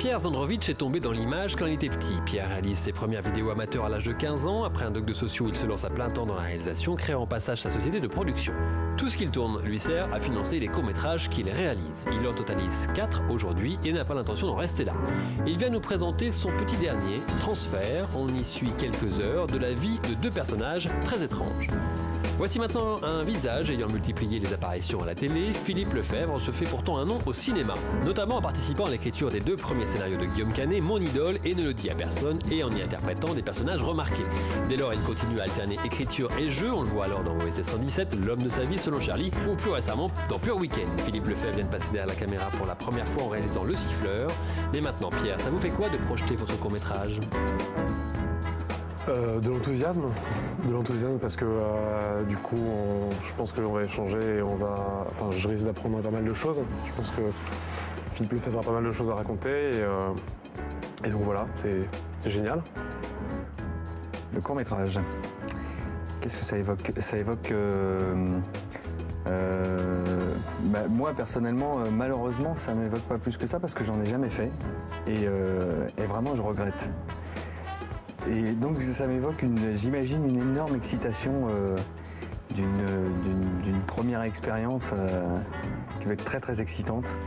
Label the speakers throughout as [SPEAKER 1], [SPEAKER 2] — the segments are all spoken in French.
[SPEAKER 1] Pierre Zandrovitch est tombé dans l'image quand il était petit. Pierre réalise ses premières vidéos amateurs à l'âge de 15 ans. Après un doc de sociaux, il se lance à plein temps dans la réalisation, créant en passage sa société de production. Tout ce qu'il tourne lui sert à financer les courts-métrages qu'il réalise. Il en totalise 4 aujourd'hui et n'a pas l'intention d'en rester là. Il vient nous présenter son petit dernier, Transfert. On y suit quelques heures de la vie de deux personnages très étranges. Voici maintenant un visage ayant multiplié les apparitions à la télé. Philippe Lefebvre se fait pourtant un nom au cinéma, notamment en participant à l'écriture des 2 premiers scénarios de Guillaume Canet, Mon idole et Ne le dis à personne, et en y interprétant des personnages remarqués. Dès lors, il continue à alterner écriture et jeu. On le voit alors dans OSS 117, L'homme de sa vie selon Charlie, ou plus récemment dans Pur Week-end. Philippe Lefebvre vient de passer derrière la caméra pour la première fois en réalisant Le Siffleur. Mais maintenant, Pierre, ça vous fait quoi de projeter votre court-métrage ?
[SPEAKER 2] De l'enthousiasme parce que du coup je pense qu'on va échanger et je risque d'apprendre pas mal de choses. Je pense que Philippe Lefebvre a pas mal de choses à raconter et donc voilà, c'est génial.
[SPEAKER 3] Le court-métrage, qu'est-ce que ça évoque? Ça évoque moi personnellement, malheureusement, ça m'évoque pas plus que ça parce que j'en ai jamais fait et vraiment je regrette. Et donc ça m'évoque, j'imagine, une énorme excitation d'une première expérience qui va être très très excitante.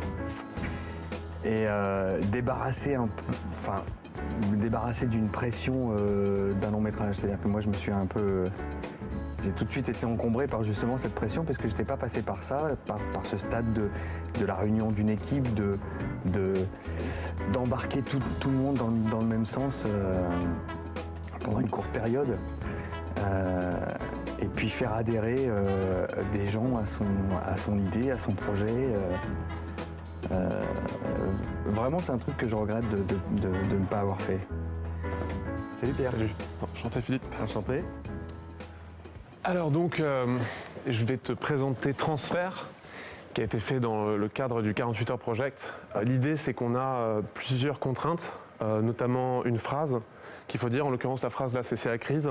[SPEAKER 3] Et débarrasser d'une pression d'un long métrage. C'est-à-dire que moi je me suis j'ai tout de suite été encombré par justement cette pression parce que je n'étais pas passé par ça, par ce stade de la réunion d'une équipe, d'embarquer tout le monde dans le même sens. Pendant une courte période, et puis faire adhérer des gens à son idée, à son projet. Vraiment, c'est un truc que je regrette de ne pas avoir fait. Salut Pierre.
[SPEAKER 2] Salut. Enchanté Philippe.
[SPEAKER 3] Enchanté.
[SPEAKER 2] Alors donc, je vais te présenter Transfert, qui a été fait dans le cadre du 48 Heures Project. L'idée, c'est qu'on a plusieurs contraintes, notamment une phrase qu'il faut dire. En l'occurrence, la phrase là, c'est la crise.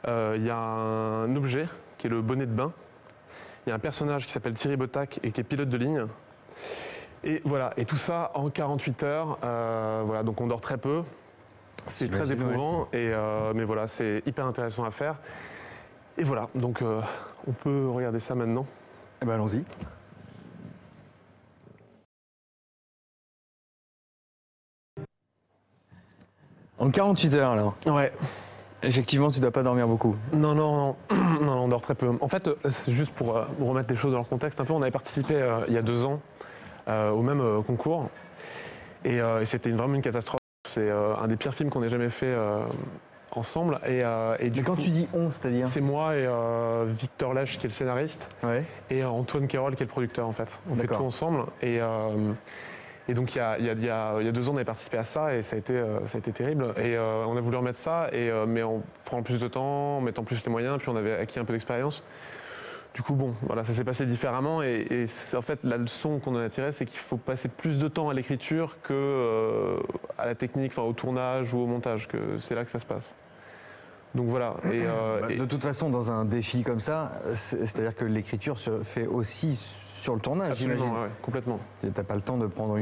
[SPEAKER 2] Il y a un objet qui est le bonnet de bain. Il y a un personnage qui s'appelle Thierry Bottac et qui est pilote de ligne. Et voilà, et tout ça en 48 heures. Voilà, donc on dort très peu. C'est très éprouvant, ouais. Mais voilà, c'est hyper intéressant à faire. Et voilà, donc on peut regarder ça maintenant.
[SPEAKER 3] Eh ben allons-y. En 48 heures, alors.
[SPEAKER 2] Ouais.
[SPEAKER 3] Effectivement, tu ne dois pas dormir beaucoup.
[SPEAKER 2] Non, on dort très peu. En fait, c'est juste pour remettre les choses dans leur contexte un peu, on avait participé il y a 2 ans au même concours. Et c'était vraiment une catastrophe. C'est un des pires films qu'on ait jamais fait ensemble. Et du
[SPEAKER 3] coup, tu dis on, c'est-à-dire?
[SPEAKER 2] C'est moi et Victor Lèche qui est le scénariste, ouais. Et Antoine Quérol qui est le producteur en fait. On fait tout ensemble. Et donc il y a 2 ans, on avait participé à ça et ça a été terrible. Et on a voulu remettre ça, mais en prenant plus de temps, en mettant plus les moyens, puis on avait acquis un peu d'expérience. Du coup, bon, voilà, ça s'est passé différemment. Et en fait, la leçon qu'on en a tirée, c'est qu'il faut passer plus de temps à l'écriture qu'à la technique, enfin au tournage ou au montage, que c'est là que ça se passe. Donc voilà.
[SPEAKER 3] De toute façon, dans un défi comme ça, c'est-à-dire que l'écriture se fait aussi sur le tournage, j'imagine.
[SPEAKER 2] Ouais, complètement.
[SPEAKER 3] Tu n'as pas le temps de prendre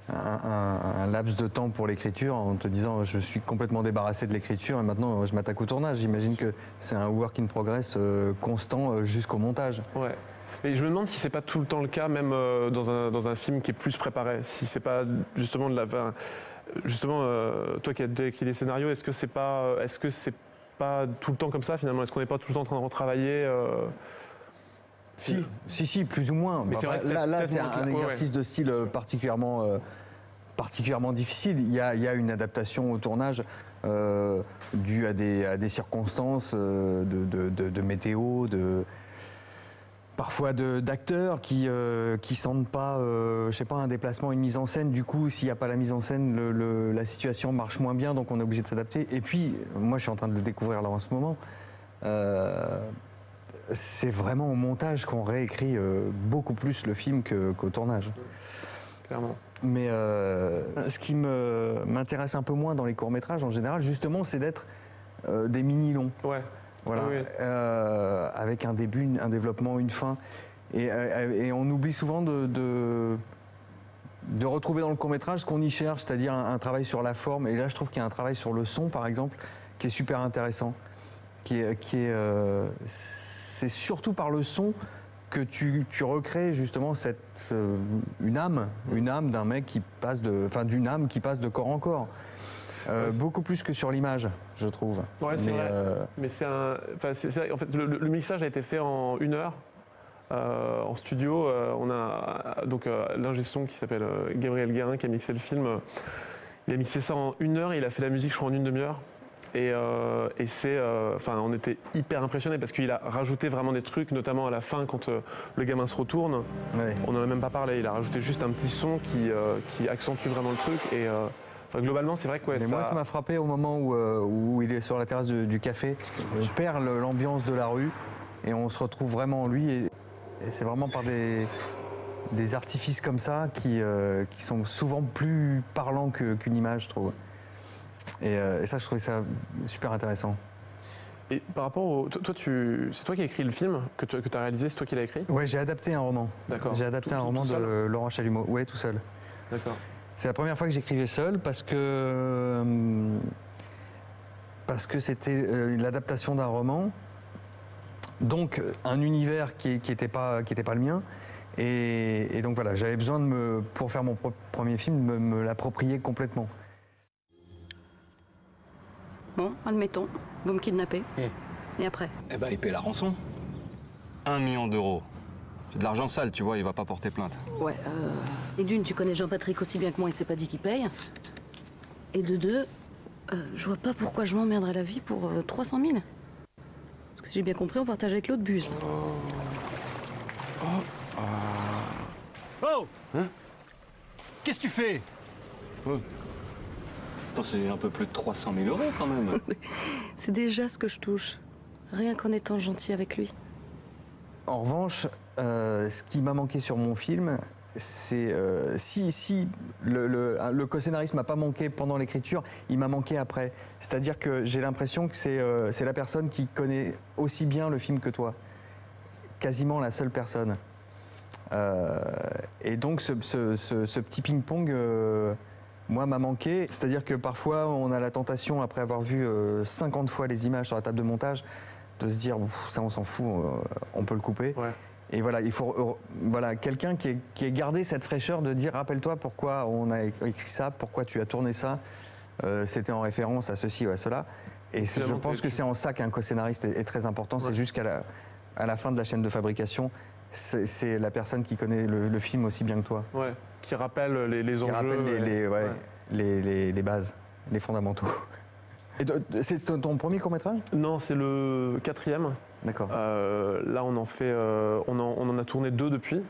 [SPEAKER 3] un laps de temps pour l'écriture en te disant je suis complètement débarrassé de l'écriture et maintenant je m'attaque au tournage. J'imagine que c'est un work in progress constant jusqu'au montage.
[SPEAKER 2] Ouais. Mais je me demande si c'est pas tout le temps le cas, même dans un film qui est plus préparé. Si c'est pas justement toi qui as déjà écrit des scénarios, est-ce que c'est pas tout le temps comme ça finalement? Est-ce qu'on n'est pas tout le temps en train de retravailler
[SPEAKER 3] Si, plus ou moins.
[SPEAKER 2] Mais
[SPEAKER 3] là c'est un exercice de style particulièrement difficile. Il y a une adaptation au tournage due à des circonstances de météo, parfois d'acteurs qui sentent pas, je sais pas, un déplacement, une mise en scène. Du coup, s'il n'y a pas la mise en scène, la situation marche moins bien, donc on est obligé de s'adapter. Et puis, moi, je suis en train de le découvrir là en ce moment. C'est vraiment au montage qu'on réécrit beaucoup plus le film qu'au tournage.
[SPEAKER 2] Clairement.
[SPEAKER 3] Mais ce qui m'intéresse un peu moins dans les courts-métrages en général, justement, c'est d'être des mini-longs.
[SPEAKER 2] Ouais.
[SPEAKER 3] Voilà, oui. Avec un début, un développement, une fin. Et on oublie souvent de de retrouver dans le court-métrage ce qu'on y cherche, c'est-à-dire un travail sur la forme. Et là, je trouve qu'il y a un travail sur le son, par exemple, qui est super intéressant. C'est surtout par le son que tu recrées justement une âme d'un mec qui passe d'une âme qui passe de corps en corps. Beaucoup plus que sur l'image, je trouve.
[SPEAKER 2] Ouais, c'est vrai. Mais en fait, le mixage a été fait en 1 heure. En studio, on a donc l'ingé son qui s'appelle Gabriel Guérin qui a mixé le film. Il a mixé ça en 1 heure et il a fait la musique, je crois, en 1 demi-heure. Et on était hyper impressionnés parce qu'il a rajouté vraiment des trucs, notamment à la fin quand le gamin se retourne. Ouais. On n'en a même pas parlé. Il a rajouté juste un petit son qui accentue vraiment le truc. Et globalement, c'est vrai que ouais,
[SPEAKER 3] moi, ça m'a frappé au moment où il est sur la terrasse du café. On perd l'ambiance de la rue et on se retrouve vraiment en lui. Et c'est vraiment par des artifices comme ça qui sont souvent plus parlants qu'une image, je trouve. Et ça, je trouvais ça super intéressant.
[SPEAKER 2] Et par rapport au... c'est toi qui as écrit le film que tu as réalisé, c'est toi qui l'as écrit?
[SPEAKER 3] Oui, j'ai adapté un roman.
[SPEAKER 2] D'accord.
[SPEAKER 3] J'ai adapté un roman de Laurent Chalumeau. Oui, tout seul.
[SPEAKER 2] D'accord.
[SPEAKER 3] C'est la première fois que j'écrivais seul parce que c'était l'adaptation d'un roman, donc un univers qui était pas le mien. Et donc voilà, j'avais besoin pour faire mon premier film, de me l'approprier complètement.
[SPEAKER 4] Bon, admettons, vous me kidnappez. Et après?
[SPEAKER 5] Eh ben, il paie la rançon. 1 million d'euros. C'est de l'argent sale, tu vois, il va pas porter plainte.
[SPEAKER 4] Ouais, et d'une, tu connais Jean-Patrick aussi bien que moi, il s'est pas dit qu'il paye. Et de deux, je vois pas pourquoi je m'emmerderais la vie pour 300 000. Parce que j'ai bien compris, on partage avec l'autre buse.
[SPEAKER 5] Oh hein? Qu'est-ce que tu fais? C'est un peu plus de 300 000 euros quand même.
[SPEAKER 4] C'est déjà ce que je touche, rien qu'en étant gentil avec lui.
[SPEAKER 3] En revanche, ce qui m'a manqué sur mon film, c'est si le co-scénariste m'a pas manqué pendant l'écriture, il m'a manqué après. C'est-à-dire que j'ai l'impression que c'est la personne qui connaît aussi bien le film que toi. Quasiment la seule personne. Et donc ce petit ping-pong... moi, m'a manqué. C'est-à-dire que parfois, on a la tentation, après avoir vu 50 fois les images sur la table de montage, de se dire, ça, on s'en fout, on peut le couper. Ouais. Et voilà, il faut quelqu'un qui ait gardé cette fraîcheur de dire, rappelle-toi pourquoi on a écrit ça, pourquoi tu as tourné ça, c'était en référence à ceci ou à cela. Et je pense que c'est en ça qu'un co-scénariste est très important. Ouais. C'est juste qu'à la fin de la chaîne de fabrication, c'est la personne qui connaît le film aussi bien que toi.
[SPEAKER 2] Ouais. Qui rappelle les enjeux. Qui rappelle
[SPEAKER 3] les bases, les fondamentaux. C'est ton premier court-métrage?
[SPEAKER 2] Non, c'est le 4e.
[SPEAKER 3] D'accord.
[SPEAKER 2] Là, on en a tourné 2 depuis,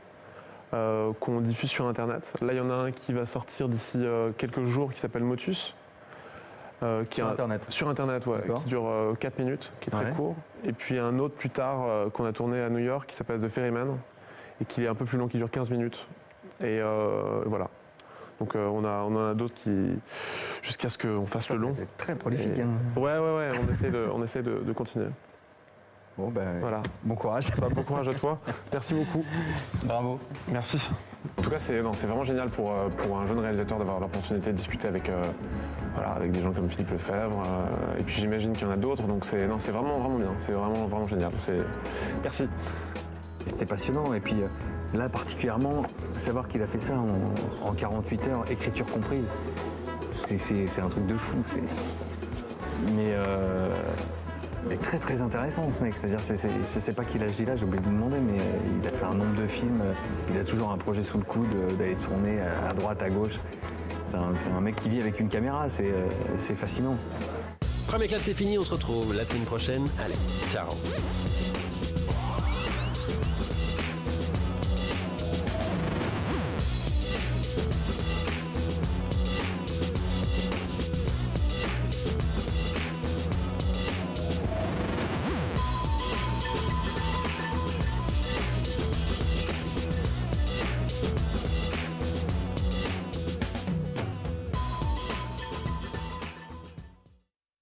[SPEAKER 2] qu'on diffuse sur Internet. Là, il y en a un qui va sortir d'ici quelques jours, qui s'appelle Motus.
[SPEAKER 3] Internet?
[SPEAKER 2] Sur Internet, ouais, qui dure 4 minutes, qui est très court. Et puis un autre plus tard, qu'on a tourné à New York, qui s'appelle The Ferryman, et qui est un peu plus long, qui dure 15 minutes. Et voilà. Donc on en a d'autres jusqu'à ce qu'on fasse le long.
[SPEAKER 3] C'est très prolifique. Et...
[SPEAKER 2] hein. Ouais, on essaie de continuer.
[SPEAKER 3] Bon ben, voilà. Bon courage.
[SPEAKER 2] Bon courage à toi. Merci beaucoup.
[SPEAKER 3] Bravo.
[SPEAKER 2] Merci. En tout cas, c'est vraiment génial pour un jeune réalisateur d'avoir l'opportunité de discuter avec des gens comme Philippe Lefebvre. Et puis j'imagine qu'il y en a d'autres. Donc c'est vraiment bien. C'est vraiment génial. Merci.
[SPEAKER 3] C'était passionnant. Et puis là, particulièrement, savoir qu'il a fait ça en 48 heures, écriture comprise, c'est un truc de fou. Mais très très intéressant ce mec. C'est-à-dire, je sais pas quel âge il a, j'ai oublié de lui demander, mais il a fait un nombre de films. Il a toujours un projet sous le coude d'aller tourner à droite, à gauche. C'est un mec qui vit avec une caméra. C'est fascinant.
[SPEAKER 1] Premier clap, c'est fini. On se retrouve la semaine prochaine. Allez, ciao.